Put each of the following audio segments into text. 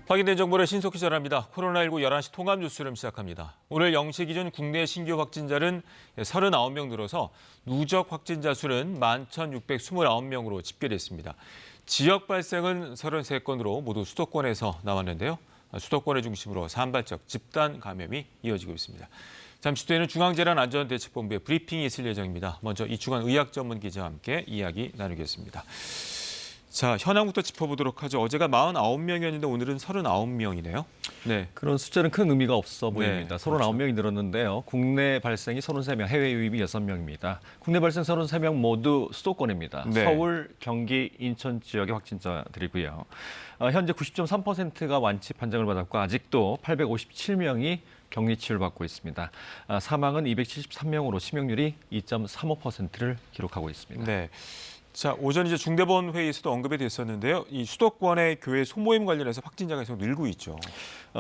확인된 정보를 신속히 전합니다. 코로나19 11시 통합 뉴스룸 시작합니다. 오늘 0시 기준 국내 신규 확진자는 39명 늘어서 누적 확진자 수는 11,629명으로 집계됐습니다. 지역 발생은 33건으로 모두 수도권에서 나왔는데요. 수도권을 중심으로 산발적 집단 감염이 이어지고 있습니다. 잠시 뒤에는 중앙재난안전대책본부의 브리핑이 있을 예정입니다. 먼저 이충환 의학전문 기자와 함께 이야기 나누겠습니다. 자, 현황부터 짚어보도록 하죠. 어제가 49명이었는데 오늘은 39명이네요. 네. 그런 숫자는 큰 의미가 없어 보입니다. 네, 39명이 늘었는데요. 국내 발생이 33명, 해외 유입이 6명입니다. 국내 발생 33명 모두 수도권입니다. 네. 서울, 경기, 인천 지역의 확진자들이고요. 현재 90.3%가 완치 판정을 받았고 아직도 857명이 격리 치료를 받고 있습니다. 사망은 273명으로 치명률이 2.35%를 기록하고 있습니다. 네. 자, 오전 이제 중대본 회의에서도 언급이 됐었는데요. 이 수도권의 교회 소모임 관련해서 확진자가 계속 늘고 있죠.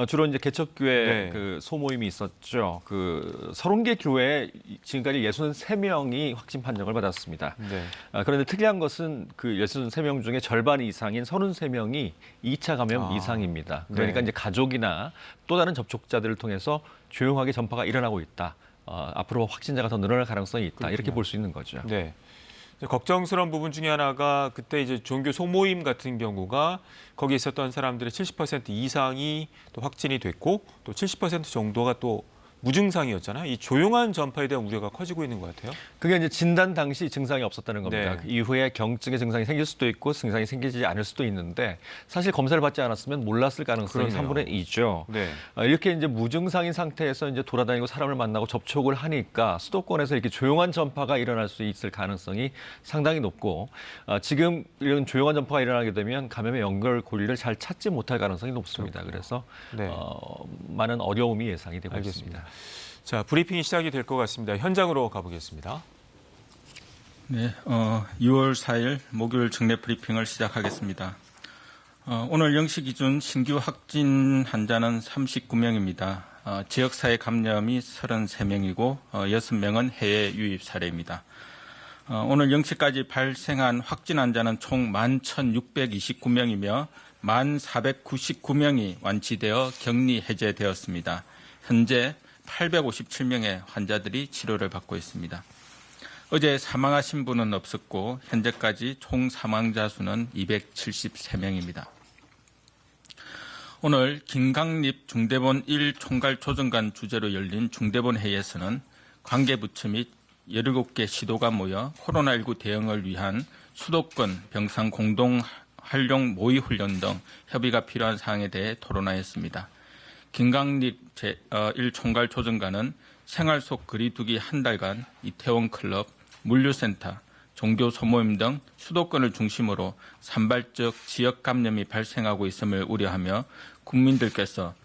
주로 이제 개척교회 네. 그 소모임이 있었죠. 그 30개 교회에 지금까지 63명이 확진 판정을 받았습니다. 네. 그런데 특이한 것은 그 63명 중에 절반 이상인 33명이 2차 감염 이상입니다. 그러니까 네. 이제 가족이나 또 다른 접촉자들을 통해서 조용하게 전파가 일어나고 있다. 앞으로 확진자가 더 늘어날 가능성이 있다. 이렇게 볼 수 있는 거죠. 네. 걱정스러운 부분 중에 하나가 그때 이제 종교 소모임 같은 경우가 거기 있었던 사람들의 70% 이상이 또 확진이 됐고 또 70% 정도가 또 무증상이었잖아요. 이 조용한 전파에 대한 우려가 커지고 있는 것 같아요. 그게 이제 진단 당시 증상이 없었다는 겁니다. 네. 그 이후에 경증의 증상이 생길 수도 있고 증상이 생기지 않을 수도 있는데 사실 검사를 받지 않았으면 몰랐을 가능성이 그러네요. 3분의 2죠. 네. 이렇게 이제 무증상인 상태에서 이제 돌아다니고 사람을 만나고 접촉을 하니까 수도권에서 이렇게 조용한 전파가 일어날 수 있을 가능성이 상당히 높고 지금 이런 조용한 전파가 일어나게 되면 감염의 연결고리를 잘 찾지 못할 가능성이 높습니다. 그래서 네. 많은 어려움이 예상이 되고 알겠습니다. 있습니다. 자, 브리핑이 시작이 될 것 같습니다. 현장으로 가보겠습니다. 네, 6월 4일 목요일 정례 브리핑을 시작하겠습니다. 오늘 0시 기준 신규 확진 환자는 39명입니다. 지역사회 감염이 33명이고 6명은 해외 유입 사례입니다. 오늘 0시까지 발생한 확진 환자는 총 11,629명이며 1,499명이 완치되어 격리 해제되었습니다. 현재 857명의 환자들이 치료를 받고 있습니다. 어제 사망하신 분은 없었고 현재까지 총 사망자 수는 273명입니다. 오늘 김강립 중대본 1 총괄조정관 주재로 열린 중대본 회의에서는 관계부처 및 17개 시도가 모여 코로나19 대응을 위한 수도권 병상 공동 활용 모의 훈련 등 협의가 필요한 사항에 대해 토론하였습니다. 김강립 제1총괄조정관은 생활 속 거리두기 한 달간 이태원 클럽, 물류센터, 종교 소모임 등 수도권을 중심으로 산발적 지역 감염이 발생하고 있음을 우려하며 국민들께서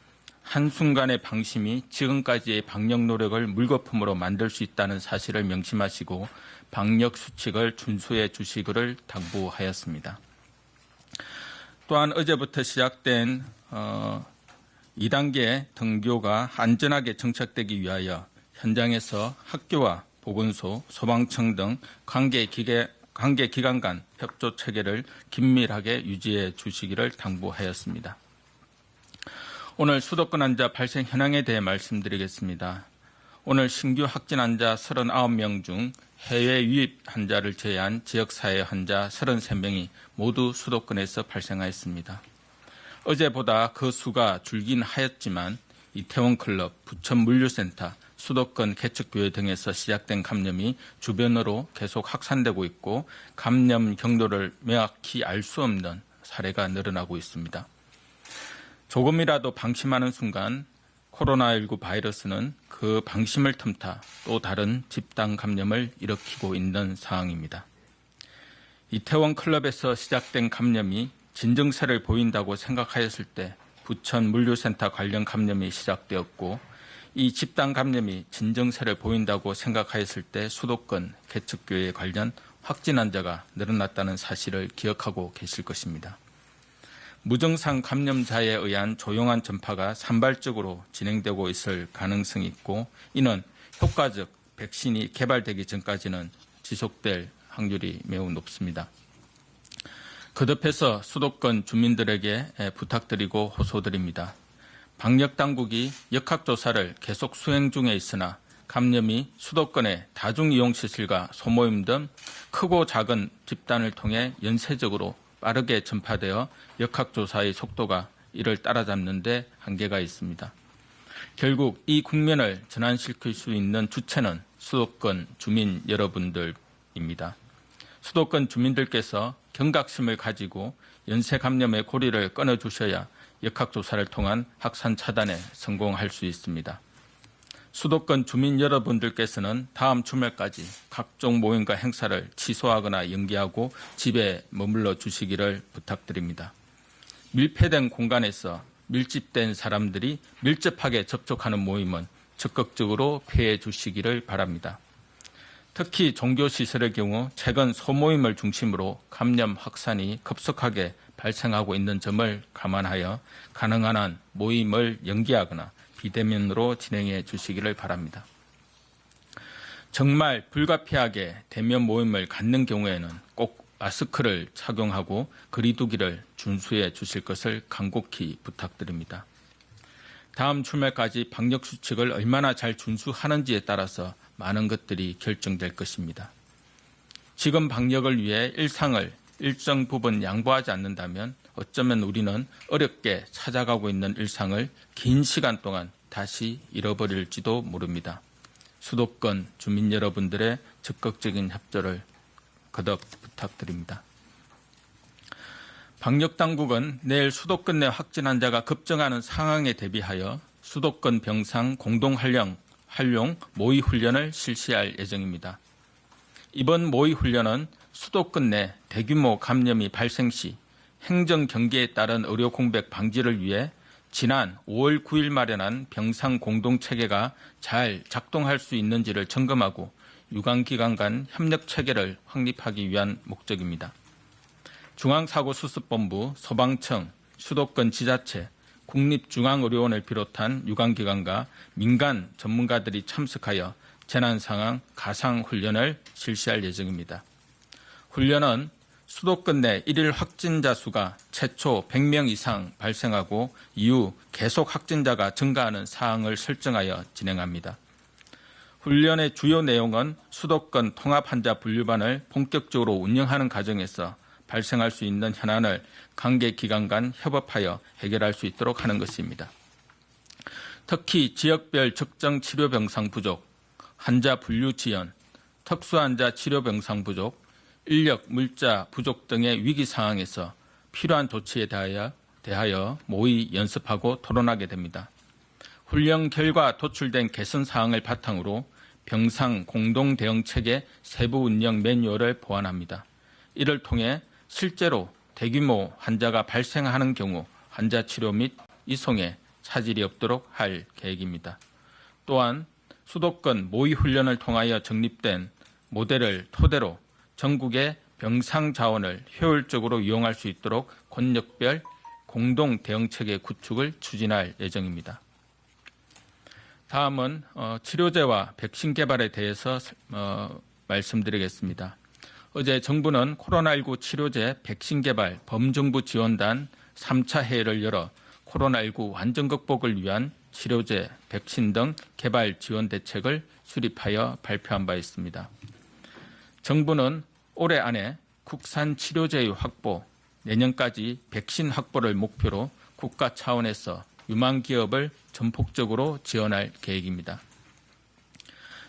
한순간의 방심이 지금까지의 방역 노력을 물거품으로 만들 수 있다는 사실을 명심하시고 방역 수칙을 준수해 주시기를 당부하였습니다. 또한 어제부터 시작된 2단계 등교가 안전하게 정착되기 위하여 현장에서 학교와 보건소, 소방청 등 관계기관 간 협조 체계를 긴밀하게 유지해 주시기를 당부하였습니다. 오늘 수도권 환자 발생 현황에 대해 말씀드리겠습니다. 오늘 신규 확진 환자 39명 중 해외 유입 환자를 제외한 지역사회 환자 33명이 모두 수도권에서 발생하였습니다. 어제보다 그 수가 줄긴 하였지만 이태원 클럽, 부천 물류센터, 수도권 개척교회 등에서 시작된 감염이 주변으로 계속 확산되고 있고 감염 경로를 명확히 알 수 없는 사례가 늘어나고 있습니다. 조금이라도 방심하는 순간 코로나19 바이러스는 그 방심을 틈타 또 다른 집단 감염을 일으키고 있는 상황입니다. 이태원 클럽에서 시작된 감염이 진정세를 보인다고 생각하였을 때 부천 물류센터 관련 감염이 시작되었고 이 집단 감염이 진정세를 보인다고 생각하였을 때 수도권 개척교회 관련 확진 환자가 늘어났다는 사실을 기억하고 계실 것입니다. 무증상 감염자에 의한 조용한 전파가 산발적으로 진행되고 있을 가능성이 있고 이는 효과적 백신이 개발되기 전까지는 지속될 확률이 매우 높습니다. 거듭해서 수도권 주민들에게 부탁드리고 호소드립니다. 방역당국이 역학조사를 계속 수행 중에 있으나 감염이 수도권의 다중이용시설과 소모임 등 크고 작은 집단을 통해 연쇄적으로 빠르게 전파되어 역학조사의 속도가 이를 따라잡는 데 한계가 있습니다. 결국 이 국면을 전환시킬 수 있는 주체는 수도권 주민 여러분들입니다. 수도권 주민들께서 경각심을 가지고 연쇄 감염의 고리를 끊어주셔야 역학조사를 통한 확산 차단에 성공할 수 있습니다. 수도권 주민 여러분들께서는 다음 주말까지 각종 모임과 행사를 취소하거나 연기하고 집에 머물러 주시기를 부탁드립니다. 밀폐된 공간에서 밀집된 사람들이 밀접하게 접촉하는 모임은 적극적으로 폐해 주시기를 바랍니다. 특히 종교시설의 경우 최근 소모임을 중심으로 감염 확산이 급속하게 발생하고 있는 점을 감안하여 가능한 한 모임을 연기하거나 비대면으로 진행해 주시기를 바랍니다. 정말 불가피하게 대면 모임을 갖는 경우에는 꼭 마스크를 착용하고 거리두기를 준수해 주실 것을 간곡히 부탁드립니다. 다음 주말까지 방역수칙을 얼마나 잘 준수하는지에 따라서 많은 것들이 결정될 것입니다. 지금 방역을 위해 일상을 일정 부분 양보하지 않는다면 어쩌면 우리는 어렵게 찾아가고 있는 일상을 긴 시간 동안 다시 잃어버릴지도 모릅니다. 수도권 주민 여러분들의 적극적인 협조를 거듭 부탁드립니다. 방역당국은 내일 수도권 내 확진 환자가 급증하는 상황에 대비하여 수도권 병상 공동활용 모의 훈련을 실시할 예정입니다. 이번 모의 훈련은 수도권 내 대규모 감염이 발생 시 행정 경계에 따른 의료 공백 방지를 위해 지난 5월 9일 마련한 병상 공동체계가 잘 작동할 수 있는지를 점검하고 유관기관 간 협력 체계를 확립하기 위한 목적입니다. 중앙사고수습본부, 소방청, 수도권 지자체, 국립중앙의료원을 비롯한 유관기관과 민간 전문가들이 참석하여 재난상황 가상훈련을 실시할 예정입니다. 훈련은 수도권 내 일일 확진자 수가 최초 100명 이상 발생하고 이후 계속 확진자가 증가하는 사항을 설정하여 진행합니다. 훈련의 주요 내용은 수도권 통합환자 분류반을 본격적으로 운영하는 과정에서 발생할 수 있는 현안을 관계기관 간 협업하여 해결할 수 있도록 하는 것입니다. 특히 지역별 적정 치료 병상 부족, 환자 분류 지연, 특수환자 치료 병상 부족, 인력, 물자 부족 등의 위기 상황에서 필요한 조치에 대하여 모의 연습하고 토론하게 됩니다. 훈련 결과 도출된 개선 사항을 바탕으로 병상 공동 대응 체계 세부 운영 매뉴얼을 보완합니다. 이를 통해 실제로 대규모 환자가 발생하는 경우 환자 치료 및 이송에 차질이 없도록 할 계획입니다. 또한 수도권 모의 훈련을 통하여 정립된 모델을 토대로 전국의 병상 자원을 효율적으로 이용할 수 있도록 권역별 공동 대응체계 구축을 추진할 예정입니다. 다음은 치료제와 백신 개발에 대해서 말씀드리겠습니다. 어제 정부는 코로나19 치료제 백신 개발 범정부 지원단 3차 회의를 열어 코로나19 완전 극복을 위한 치료제, 백신 등 개발 지원 대책을 수립하여 발표한 바 있습니다. 정부는 올해 안에 국산 치료제의 확보, 내년까지 백신 확보를 목표로 국가 차원에서 유망 기업을 전폭적으로 지원할 계획입니다.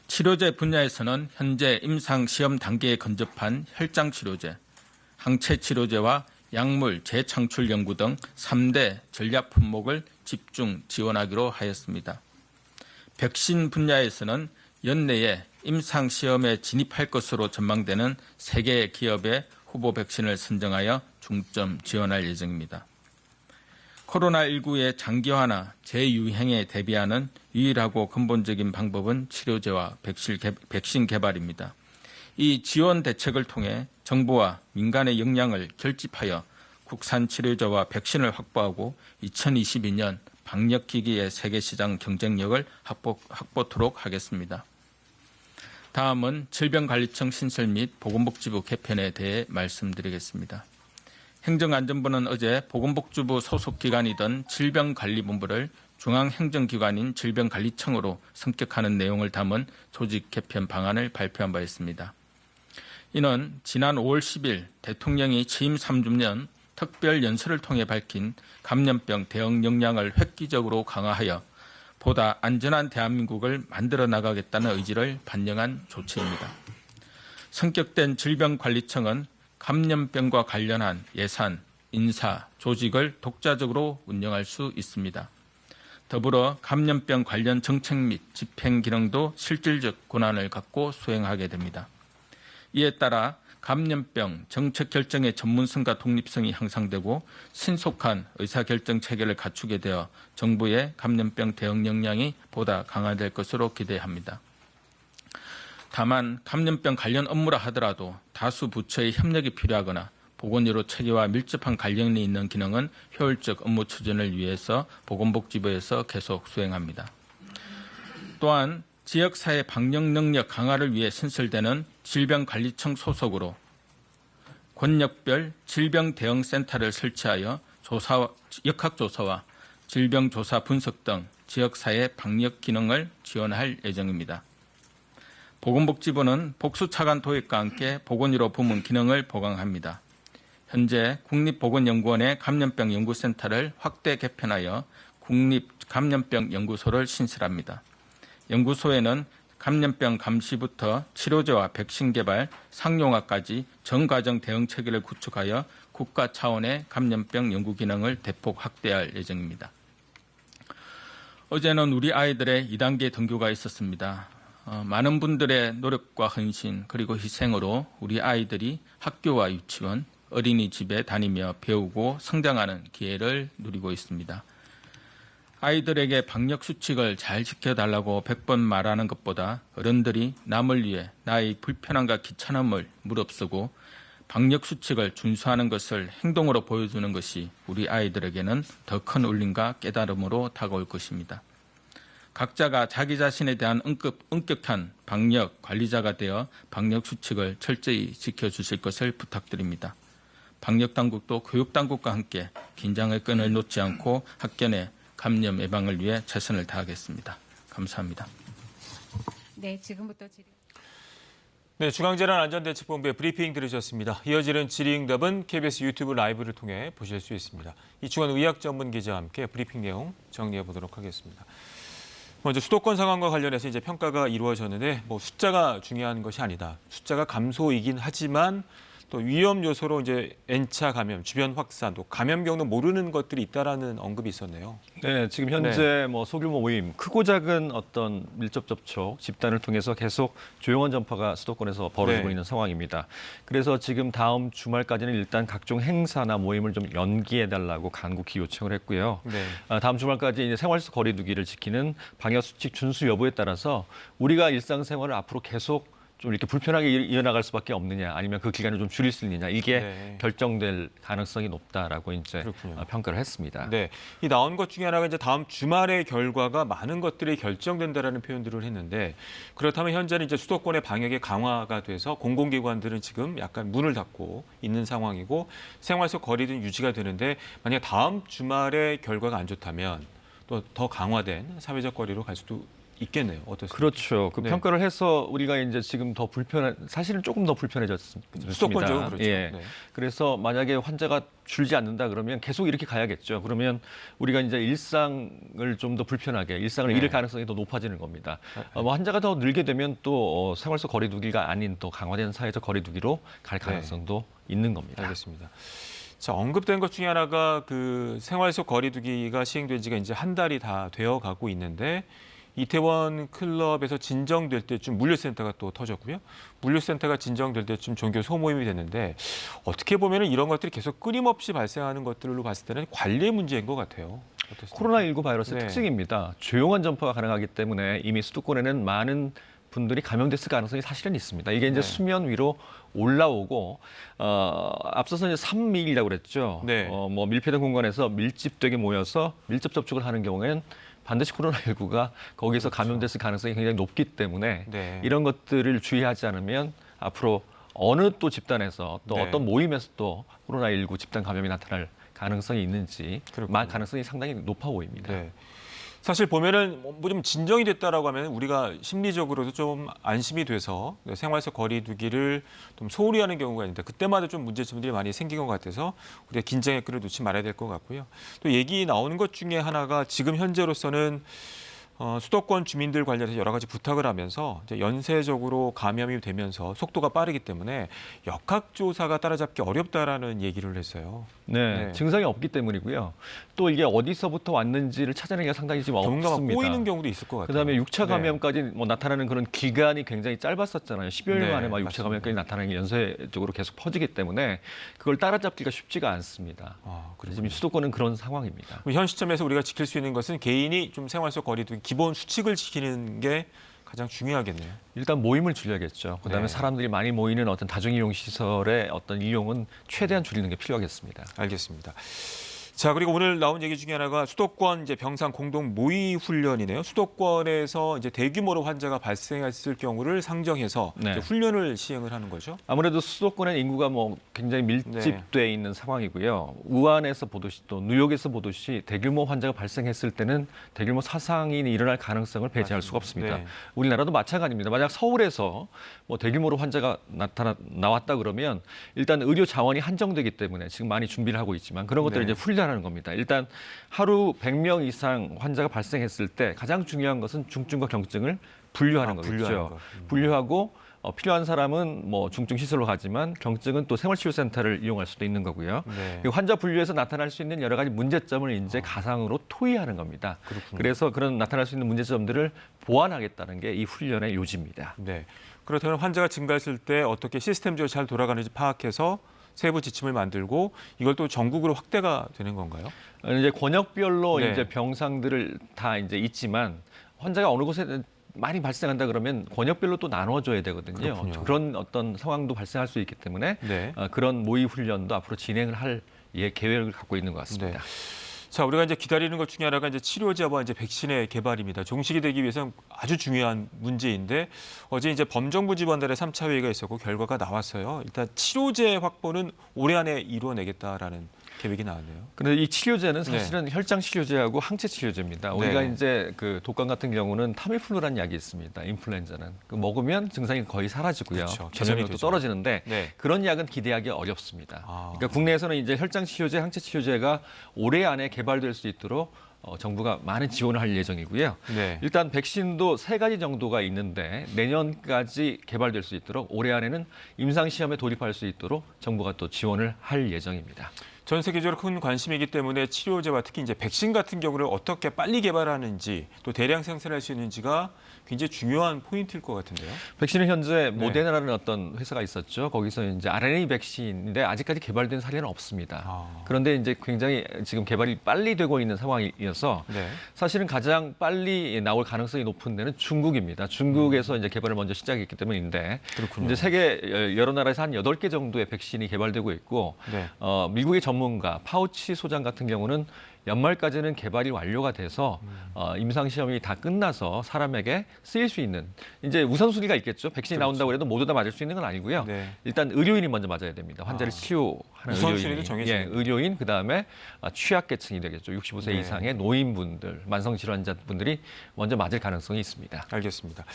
치료제 분야에서는 현재 임상 시험 단계에 근접한 혈장 치료제, 항체 치료제와 약물 재창출 연구 등 3대 전략 품목을 집중 지원하기로 하였습니다. 백신 분야에서는 연내에 임상 시험에 진입할 것으로 전망되는 3개의 기업의 후보 백신을 선정하여 중점 지원할 예정입니다. 코로나19의 장기화나 재유행에 대비하는 유일하고 근본적인 방법은 치료제와 백신 개발입니다. 이 지원 대책을 통해 정부와 민간의 역량을 결집하여 국산 치료제와 백신을 확보하고 2022년 방역기기의 세계시장 경쟁력을 확보토록 하겠습니다. 다음은 질병관리청 신설 및 보건복지부 개편에 대해 말씀드리겠습니다. 행정안전부는 어제 보건복지부 소속 기관이던 질병관리본부를 중앙행정기관인 질병관리청으로 성격하는 내용을 담은 조직 개편 방안을 발표한 바 있습니다. 이는 지난 5월 10일 대통령이 취임 3주년 특별 연설을 통해 밝힌 감염병 대응 역량을 획기적으로 강화하여 보다 안전한 대한민국을 만들어 나가겠다는 의지를 반영한 조치입니다. 성격된 질병관리청은 감염병과 관련한 예산, 인사, 조직을 독자적으로 운영할 수 있습니다. 더불어 감염병 관련 정책 및 집행 기능도 실질적 권한을 갖고 수행하게 됩니다. 이에 따라 감염병 정책 결정의 전문성과 독립성이 향상되고 신속한 의사결정 체계를 갖추게 되어 정부의 감염병 대응 역량이 보다 강화될 것으로 기대합니다. 다만 감염병 관련 업무라 하더라도 다수 부처의 협력이 필요하거나 보건의료 체계와 밀접한 관련이 있는 기능은 효율적 업무 추진을 위해서 보건복지부에서 계속 수행합니다. 또한 지역사회 방역 능력 강화를 위해 신설되는 질병관리청 소속으로 권역별 질병대응센터를 설치하여 역학조사와 질병조사 분석 등 지역사회 방역 기능을 지원할 예정입니다. 보건복지부는 복수차관 도입과 함께 보건의료 부문 기능을 보강합니다. 현재 국립보건연구원의 감염병 연구센터를 확대 개편하여 국립감염병연구소를 신설합니다. 연구소에는 감염병 감시부터 치료제와 백신 개발, 상용화까지 전 과정 대응 체계를 구축하여 국가 차원의 감염병 연구 기능을 대폭 확대할 예정입니다. 어제는 우리 아이들의 2단계 등교가 있었습니다. 많은 분들의 노력과 헌신 그리고 희생으로 우리 아이들이 학교와 유치원, 어린이집에 다니며 배우고 성장하는 기회를 누리고 있습니다. 아이들에게 방역 수칙을 잘 지켜달라고 100번 말하는 것보다 어른들이 남을 위해 나의 불편함과 귀찮음을 무릅쓰고 방역 수칙을 준수하는 것을 행동으로 보여주는 것이 우리 아이들에게는 더 큰 울림과 깨달음으로 다가올 것입니다. 각자가 자기 자신에 대한 엄격한 방역 관리자가 되어 방역 수칙을 철저히 지켜주실 것을 부탁드립니다. 방역당국도 교육당국과 함께 긴장의 끈을 놓지 않고 학교 내 감염 예방을 위해 최선을 다하겠습니다. 감사합니다. 네, 지금부터 질의. 네, 중앙재난안전대책본부의 브리핑 들으셨습니다. 이어지는 질의응답은 KBS 유튜브 라이브를 통해 보실 수 있습니다. 이충환 의학전문기자와 함께 브리핑 내용 정리해 보도록 하겠습니다. 먼저 수도권 상황과 관련해서 이제 평가가 이루어졌는데 숫자가 중요한 것이 아니다. 숫자가 감소이긴 하지만 또 위험 요소로 이제 N차 감염, 주변 확산, 또 감염 경로 모르는 것들이 있다라는 언급이 있었네요. 네, 지금 현재 소규모 모임, 크고 작은 어떤 밀접 접촉, 집단을 통해서 계속 조용한 전파가 수도권에서 벌어지고 있는 상황입니다. 그래서 지금 다음 주말까지는 일단 각종 행사나 모임을 좀 연기해달라고 간곡히 요청을 했고요. 네. 다음 주말까지 이제 생활속 거리두기를 지키는 방역 수칙 준수 여부에 따라서 우리가 일상생활을 앞으로 계속 좀 이렇게 불편하게 이어나갈 수밖에 없느냐, 아니면 그 기간을 좀 줄일 수 있느냐, 이게 결정될 가능성이 높다라고 이제 평가를 했습니다. 네, 이 나온 것 중에 하나가 이제 다음 주말의 결과가 많은 것들이 결정된다라는 표현들을 했는데, 그렇다면 현재는 이제 수도권의 방역이 강화가 돼서 공공기관들은 지금 약간 문을 닫고 있는 상황이고 생활속 거리두기 유지가 되는데, 만약 다음 주말의 결과가 안 좋다면 또 더 강화된 사회적 거리로 갈 수도 있겠네요. 어떻습니까? 그렇죠. 그 평가를 해서 우리가 이제 지금 더 사실은 조금 더 불편해졌습니다. 수도권적으로 그렇죠. 예. 네. 그래서 만약에 환자가 줄지 않는다 그러면 계속 이렇게 가야겠죠. 그러면 우리가 이제 일상을 좀 더 불편하게, 일상을 잃을 가능성이 더 높아지는 겁니다. 환자가 더 늘게 되면 또 생활 속 거리두기가 아닌 또 강화된 사회적 거리두기로 갈 가능성도 있는 겁니다. 알겠습니다. 자, 언급된 것 중에 하나가 그 생활 속 거리두기가 시행된 지가 이제 한 달이 다 되어 가고 있는데, 이태원 클럽에서 진정될 때쯤 물류센터가 또 터졌고요. 물류센터가 진정될 때쯤 종교 소모임이 됐는데, 어떻게 보면 이런 것들이 계속 끊임없이 발생하는 것들로 봤을 때는 관리 문제인 것 같아요. 어떻습니까? 코로나19 바이러스의 네. 특징입니다. 조용한 전파가 가능하기 때문에 이미 수도권에는 많은 분들이 감염됐을 가능성이 사실은 있습니다. 이게 이제 수면 위로 올라오고 앞서서 이제 3밀이라고 그랬죠. 네. 뭐 밀폐된 공간에서 밀집되게 모여서 밀접 접촉을 하는 경우에는 반드시 코로나19가 거기서 감염됐을 가능성이 굉장히 높기 때문에 이런 것들을 주의하지 않으면 앞으로 어느 또 집단에서 또 네. 어떤 모임에서 또 코로나19 집단 감염이 나타날 가능성이 있는지 그렇군요. 가능성이 상당히 높아 보입니다. 네. 사실 보면은 뭐 좀 진정이 됐다라고 하면 우리가 심리적으로도 좀 안심이 돼서 생활 속 거리두기를 좀 소홀히 하는 경우가 있는데 그때마다 좀 문제점들이 많이 생긴 것 같아서 우리가 긴장의 끈을 놓지 말아야 될 것 같고요. 또 얘기 나오는 것 중에 하나가 지금 현재로서는 수도권 주민들 관련해서 여러 가지 부탁을 하면서 이제 연쇄적으로 감염이 되면서 속도가 빠르기 때문에 역학조사가 따라잡기 어렵다라는 얘기를 했어요. 네, 네. 증상이 없기 때문이고요. 또 이게 어디서부터 왔는지를 찾아내기가 상당히 지금 뭔가 막 없습니다. 꼬이는 경우도 있을 것 같아요. 그다음에 6차 네. 감염까지 뭐 나타나는 그런 기간이 굉장히 짧았었잖아요. 10여일 네, 만에 막 6차 맞습니다. 감염까지 나타나는 게 연쇄적으로 계속 퍼지기 때문에 그걸 따라잡기가 쉽지가 않습니다. 그렇군요. 지금 수도권은 그런 상황입니다. 현 시점에서 우리가 지킬 수 있는 것은 개인이 좀 생활 속 거리두기 기본 수칙을 지키는 게 가장 중요하겠네요. 일단 모임을 줄여야겠죠. 그다음에 네. 사람들이 많이 모이는 어떤 다중이용 시설의 어떤 이용은 최대한 줄이는 게 필요하겠습니다. 알겠습니다. 자, 그리고 오늘 나온 얘기 중에 하나가 수도권 이제 병상 공동 모의 훈련이네요. 수도권에서 이제 대규모로 환자가 발생했을 경우를 상정해서 네. 이제 훈련을 시행을 하는 거죠. 아무래도 수도권의 인구가 뭐 굉장히 밀집돼 있는 상황이고요. 우한에서 보듯이 또 뉴욕에서 보듯이 대규모 환자가 발생했을 때는 대규모 사상이 일어날 가능성을 배제할 수가 없습니다. 네. 우리나라도 마찬가지입니다. 만약 서울에서 뭐 대규모로 환자가 나왔다 그러면 일단 의료 자원이 한정되기 때문에 지금 많이 준비를 하고 있지만 그런 것들을 네. 이제 훈련하는 겁니다. 일단 하루 100명 이상 환자가 발생했을 때 가장 중요한 것은 중증과 경증을 분류하는 거겠죠. 분류하는 거. 분류하고 필요한 사람은 뭐 중증 시설로 가지만 경증은 또 생활치료센터를 이용할 수도 있는 거고요. 네. 그리고 환자 분류에서 나타날 수 있는 여러 가지 문제점을 이제 가상으로 토의하는 겁니다. 그렇군요. 그래서 그런 나타날 수 있는 문제점들을 보완하겠다는 게 이 훈련의 요지입니다. 네. 그렇다면 환자가 증가했을 때 어떻게 시스템적으로 잘 돌아가는지 파악해서 세부 지침을 만들고 이걸 또 전국으로 확대가 되는 건가요? 이제 권역별로 네. 이제 병상들을 다 이제 있지만 환자가 어느 곳에 많이 발생한다 그러면 권역별로 또 나눠줘야 되거든요. 그렇군요. 그런 어떤 상황도 발생할 수 있기 때문에 네. 그런 모의 훈련도 앞으로 진행을 할 계획을 갖고 있는 것 같습니다. 네. 자, 우리가 이제 기다리는 것 중에 하나가 이제 치료제와 이제 백신의 개발입니다. 종식이 되기 위해서는 아주 중요한 문제인데 어제 이제 범정부 지원단의 3차 회의가 있었고 결과가 나왔어요. 일단 치료제 확보는 올해 안에 이루어내겠다라는 계획이 나왔네요. 그런데 이 치료제는 사실은 혈장 치료제하고 항체 치료제입니다. 우리가 네. 이제 그 독감 같은 경우는 타미플루라는 약이 있습니다. 인플루엔자는 그 먹으면 증상이 거의 사라지고요. 그렇죠. 전염력도 되죠. 떨어지는데 네. 그런 약은 기대하기 어렵습니다. 아. 그러니까 국내에서는 이제 혈장 치료제, 항체 치료제가 올해 안에 개발될 수 있도록 정부가 많은 지원을 할 예정이고요. 네. 일단 백신도 3가지 정도가 있는데 내년까지 개발될 수 있도록 올해 안에는 임상 시험에 돌입할 수 있도록 정부가 또 지원을 할 예정입니다. 전 세계적으로 큰 관심이기 때문에 치료제와 특히 이제 백신 같은 경우를 어떻게 빨리 개발하는지 또 대량 생산할 수 있는지가 굉장히 중요한 포인트일 것 같은데요. 백신은 현재 모데나라는 어떤 회사가 있었죠. 거기서 이제 RNA 백신인데 아직까지 개발된 사례는 없습니다. 아. 그런데 이제 굉장히 지금 개발이 빨리 되고 있는 상황이어서 네. 사실은 가장 빨리 나올 가능성이 높은 데는 중국입니다. 중국에서 이제 개발을 먼저 시작했기 때문인데 그렇군요. 이제 세계 여러 나라에서 한 8개 정도의 백신이 개발되고 있고 네. 미국의 전문가 파우치 소장 같은 경우는 연말까지는 개발이 완료가 돼서 임상 시험이 다 끝나서 사람에게 쓰일 수 있는 이제 우선순위가 있겠죠. 백신이 나온다고 해도 모두 다 맞을 수 있는 건 아니고요. 네. 일단 의료인이 먼저 맞아야 됩니다. 환자를 치료하는 우선순위도 의료인이. 정해지는 거군요. 의료인 그다음에 취약계층이 되겠죠. 65세 네. 이상의 노인분들, 만성질환자분들이 먼저 맞을 가능성이 있습니다. 알겠습니다.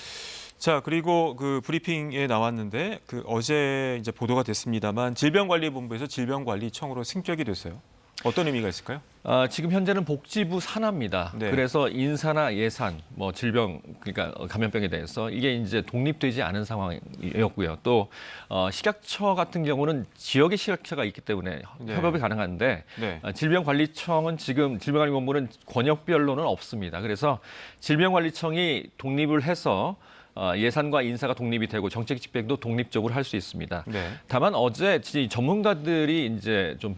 자, 그리고 그 브리핑에 나왔는데 그 어제 이제 보도가 됐습니다만 질병관리본부에서 질병관리청으로 승격이 됐어요. 어떤 의미가 있을까요? 지금 현재는 복지부 산하입니다. 네. 그래서 인사나 예산, 뭐 질병, 그러니까 감염병에 대해서 이게 이제 독립되지 않은 상황이었고요. 또 식약처 같은 경우는 지역의 식약처가 있기 때문에 네. 협업이 가능한데 네. 질병관리청은 지금 질병관리본부는 권역별로는 없습니다. 그래서 질병관리청이 독립을 해서 예산과 인사가 독립이 되고 정책 집행도 독립적으로 할 수 있습니다. 네. 다만 어제 전문가들이 이제 좀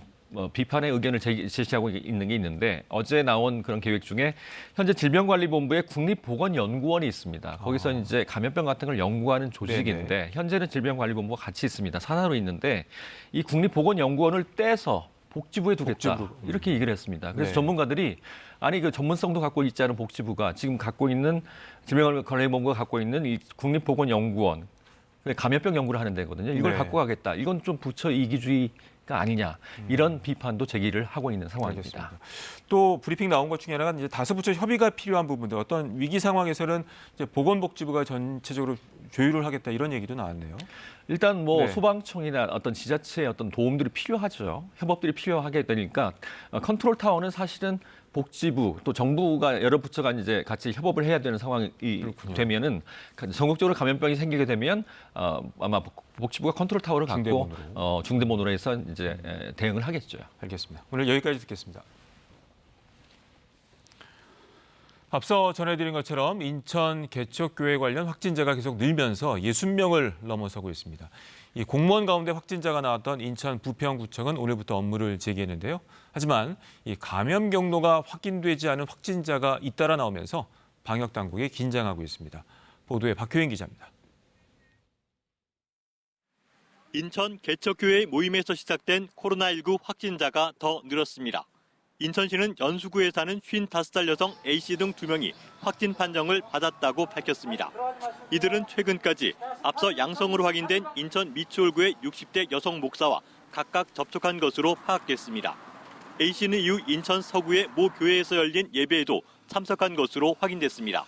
비판의 의견을 제시하고 있는 게 있는데 어제 나온 그런 계획 중에 현재 질병관리본부에 국립보건연구원이 있습니다. 거기서 이제 감염병 같은 걸 연구하는 조직인데 현재는 질병관리본부가 같이 있습니다. 산하로 있는데 이 국립보건연구원을 떼서 복지부에 두겠다. 복지부로. 이렇게 얘기를 했습니다. 그래서 네. 전문가들이 아니 그 전문성도 갖고 있지 않은 복지부가 지금 갖고 있는 질병관리본부가 갖고 있는 이 국립보건연구원 감염병 연구를 하는 데거든요. 이걸 네. 갖고 가겠다. 이건 좀 부처 이기주의가 아니냐. 이런 비판도 제기를 하고 있는 상황입니다. 알겠습니다. 또 브리핑 나온 것 중에 하나가 이제 다섯 부처 협의가 필요한 부분들, 어떤 위기 상황에서는 이제 보건복지부가 전체적으로 조율을 하겠다 이런 얘기도 나왔네요. 일단 뭐 네. 소방청이나 어떤 지자체의 어떤 도움들이 필요하죠. 협업들이 필요하게 되니까 컨트롤 타워는 사실은 복지부 또 정부가 여러 부처가 이제 같이 협업을 해야 되는 상황이 그렇군요. 되면은 전국적으로 감염병이 생기게 되면 아마 복지부가 컨트롤 타워를 갖고 중대본으로 해서 이제 대응을 하겠죠. 알겠습니다. 오늘 여기까지 듣겠습니다. 앞서 전해드린 것처럼 인천 개척교회 관련 확진자가 계속 늘면서 60명을 넘어서고 있습니다. 이 공무원 가운데 확진자가 나왔던 인천 부평구청은 오늘부터 업무를 재개했는데요. 하지만 이 감염 경로가 확인되지 않은 확진자가 잇따라 나오면서 방역 당국이 긴장하고 있습니다. 보도에 박효인 기자입니다. 인천 개척교회 모임에서 시작된 코로나19 확진자가 더 늘었습니다. 인천시는 연수구에 사는 55살 여성 A씨 등 2명이 확진 판정을 받았다고 밝혔습니다. 이들은 최근까지 앞서 양성으로 확인된 인천 미추홀구의 60대 여성 목사와 각각 접촉한 것으로 파악됐습니다. A씨는 이후 인천 서구의 모 교회에서 열린 예배에도 참석한 것으로 확인됐습니다.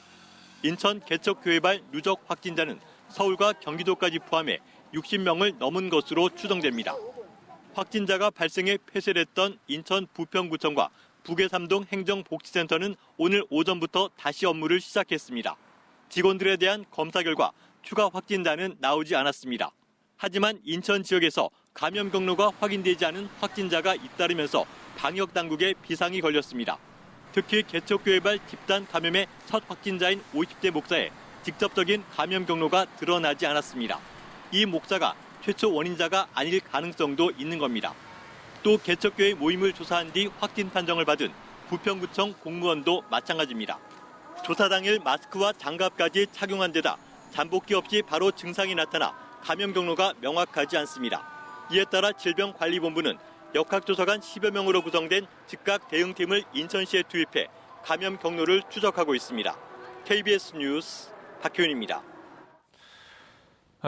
인천 개척교회발 누적 확진자는 서울과 경기도까지 포함해 60명을 넘은 것으로 추정됩니다. 확진자가 발생해 폐쇄를 했던 인천 부평구청과 북해삼동 행정복지센터는 오늘 오전부터 다시 업무를 시작했습니다. 직원들에 대한 검사 결과 추가 확진자는 나오지 않았습니다. 하지만 인천 지역에서 감염 경로가 확인되지 않은 확진자가 잇따르면서 방역 당국에 비상이 걸렸습니다. 특히 개척교회발 집단 감염의 첫 확진자인 50대 목사의 직접적인 감염 경로가 드러나지 않았습니다. 이 목사가 최초 원인자가 아닐 가능성도 있는 겁니다. 또 개척교회 모임을 조사한 뒤 확진 판정을 받은 부평구청 공무원도 마찬가지입니다. 조사 당일 마스크와 장갑까지 착용한 데다 잠복기 없이 바로 증상이 나타나 감염 경로가 명확하지 않습니다. 이에 따라 질병관리본부는 역학조사관 10여 명으로 구성된 즉각 대응팀을 인천시에 투입해 감염 경로를 추적하고 있습니다. KBS 뉴스 박효윤입니다.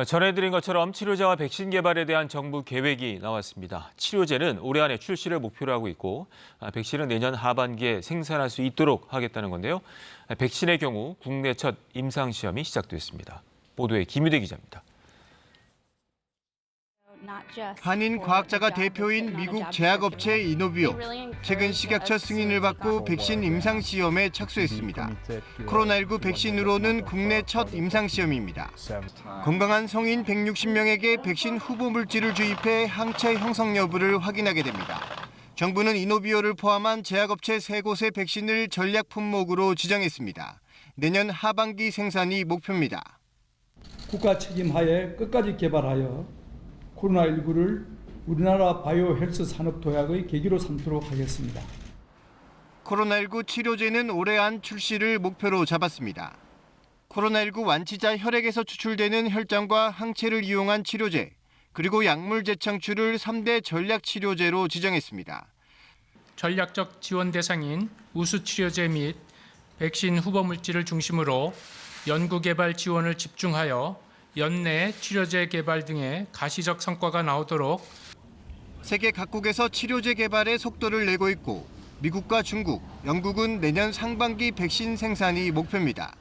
전해드린 것처럼 치료제와 백신 개발에 대한 정부 계획이 나왔습니다. 치료제는 올해 안에 출시를 목표로 하고 있고 백신은 내년 하반기에 생산할 수 있도록 하겠다는 건데요. 백신의 경우 국내 첫 임상시험이 시작됐습니다. 보도에 김유대 기자입니다. 한인 과학자가 대표인 미국 제약업체 이노비오, 최근 식약처 승인을 받고 백신 임상시험에 착수했습니다. 코로나19 백신으로는 국내 첫 임상시험입니다. 건강한 성인 160명에게 백신 후보 물질을 주입해 항체 형성 여부를 확인하게 됩니다. 정부는 이노비오를 포함한 제약업체 3곳의 백신을 전략 품목으로 지정했습니다. 내년 하반기 생산이 목표입니다. 국가 책임하에 끝까지 개발하여 코로나19를 우리나라 바이오 헬스 산업 도약의 계기로 삼도록 하겠습니다. 코로나19 치료제는 올해 안 출시를 목표로 잡았습니다. 코로나19 완치자 혈액에서 추출되는 혈장과 항체를 이용한 치료제, 그리고 약물 재창출을 3대 전략 치료제로 지정했습니다. 전략적 지원 대상인 우수 치료제 및 백신 후보 물질을 중심으로 연구 개발 지원을 집중하여 연내 치료제 개발 등의 가시적 성과가 나오도록 세계 각국에서 치료제 개발에 속도를 내고 있고 미국과 중국, 영국은 내년 상반기 백신 생산이 목표입니다.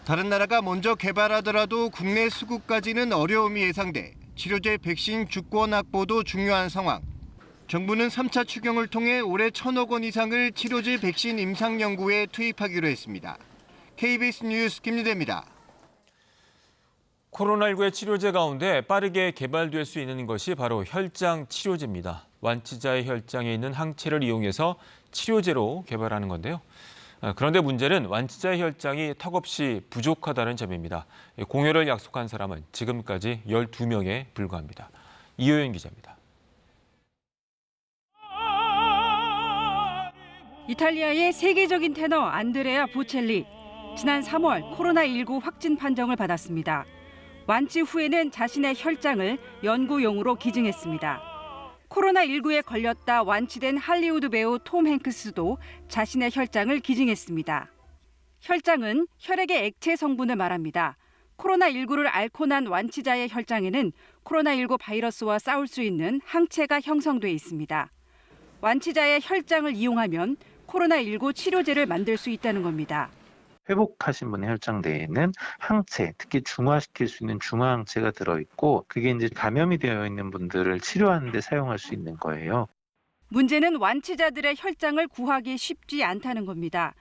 다른 나라가 먼저 개발하더라도 국내 수급까지는 어려움이 예상돼 치료제 백신 주권 확보도 중요한 상황. 정부는 3차 추경을 통해 올해 1,000억 원 이상을 치료제 백신 임상 연구에 투입하기로 했습니다. KBS 뉴스 김유대입니다. 코로나19의 치료제 가운데 빠르게 개발될 수 있는 것이 바로 혈장 치료제입니다. 완치자의 혈장에 있는 항체를 이용해서 치료제로 개발하는 건데요. 그런데 문제는 완치자의 혈장이 턱없이 부족하다는 점입니다. 공여를 약속한 사람은 지금까지 12명에 불과합니다. 이효연 기자입니다. 이탈리아의 세계적인 테너 안드레아 보첼리. 지난 3월 코로나19 확진 판정을 받았습니다. 완치 후에는 자신의 혈장을 연구용으로 기증했습니다. 코로나19에 걸렸다 완치된 할리우드 배우 톰 행크스도 자신의 혈장을 기증했습니다. 혈장은 혈액의 액체 성분을 말합니다. 코로나19를 앓고 난 완치자의 혈장에는 코로나19 바이러스와 싸울 수 있는 항체가 형성돼 있습니다. 완치자의 혈장을 이용하면 코로나19 치료제를 만들 수 있다는 겁니다. 회복하신 분의 혈장 내에는 항체, 특히 중화시킬 수 있는 중화항체가 들어있고 그게 이제 감염이 되어 있는 분들을 치료하는 데 사용할 수 있는 거예요. 문제는 완치자들의 혈장을 구하기 쉽지 않다는 겁니다.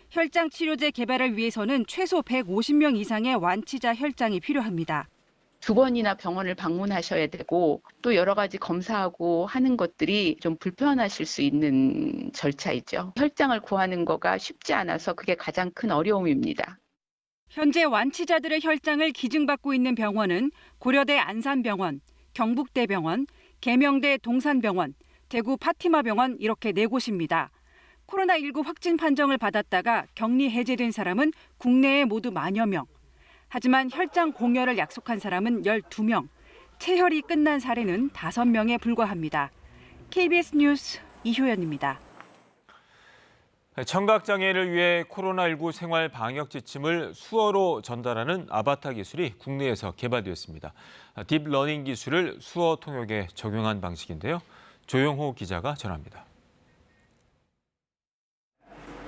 혈장 치료제 개발을 위해서는 최소 150명 이상의 완치자 혈장이 필요합니다. 2번이나 병원을 방문하셔야 되고 또 여러 가지 검사하고 하는 것들이 좀 불편하실 수 있는 절차이죠. 혈장을 구하는 거가 쉽지 않아서 그게 가장 큰 어려움입니다. 현재 완치자들의 혈장을 기증받고 있는 병원은 고려대 안산병원, 경북대병원, 계명대 동산병원, 대구 파티마병원 이렇게 4곳입니다. 코로나19 확진 판정을 받았다가 격리 해제된 사람은 국내에 모두 만여 명. 하지만 혈장 공여를 약속한 사람은 12명, 체혈이 끝난 사례는 5명에 불과합니다. KBS 뉴스 이효연입니다. 청각장애인을 위해 코로나19 생활 방역 지침을 수어로 전달하는 아바타 기술이 국내에서 개발되었습니다. 딥러닝 기술을 수어 통역에 적용한 방식인데요. 조영호 기자가 전합니다.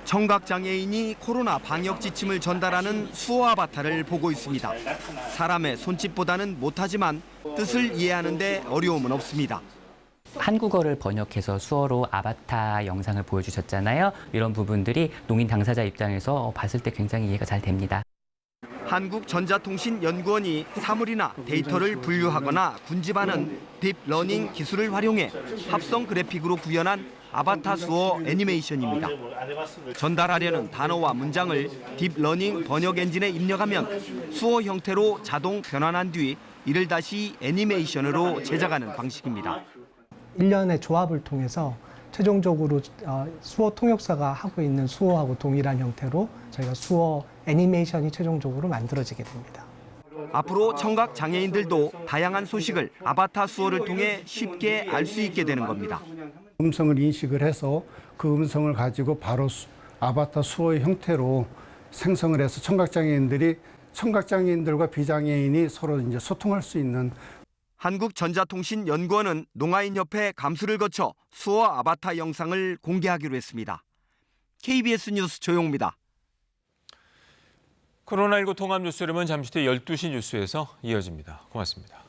청각장애인이 코로나 방역 지침을 전달하는 수어 아바타를 보고 있습니다. 사람의 손짓보다는 못하지만 뜻을 이해하는 데 어려움은 없습니다. 한국어를 번역해서 수어로 아바타 영상을 보여주셨잖아요. 이런 부분들이 농인 당사자 입장에서 봤을 때 굉장히 이해가 잘 됩니다. 한국전자통신연구원이 사물이나 데이터를 분류하거나 군집하는 딥러닝 기술을 활용해 합성 그래픽으로 구현한 아바타 수어 애니메이션입니다. 전달하려는 단어와 문장을 딥러닝 번역 엔진에 입력하면 수어 형태로 자동 변환한 뒤 이를 다시 애니메이션으로 제작하는 방식입니다. 일련의 조합을 통해서 최종적으로 수어 통역사가 하고 있는 수어하고 동일한 형태로 저희가 수어 애니메이션이 최종적으로 만들어지게 됩니다. 앞으로 청각 장애인들도 다양한 소식을 아바타 수어를 통해 쉽게 알 수 있게 되는 겁니다. 음성을 인식을 해서 그 음성을 가지고 바로 아바타 수어의 형태로 생성을 해서 청각장애인들과 비장애인이 서로 이제 소통할 수 있는. 한국전자통신연구원은 농아인협회 감수를 거쳐 수어 아바타 영상을 공개하기로 했습니다. KBS 뉴스 조용호입니다. 코로나19 통합 뉴스룸은 잠시 뒤 12시 뉴스에서 이어집니다. 고맙습니다.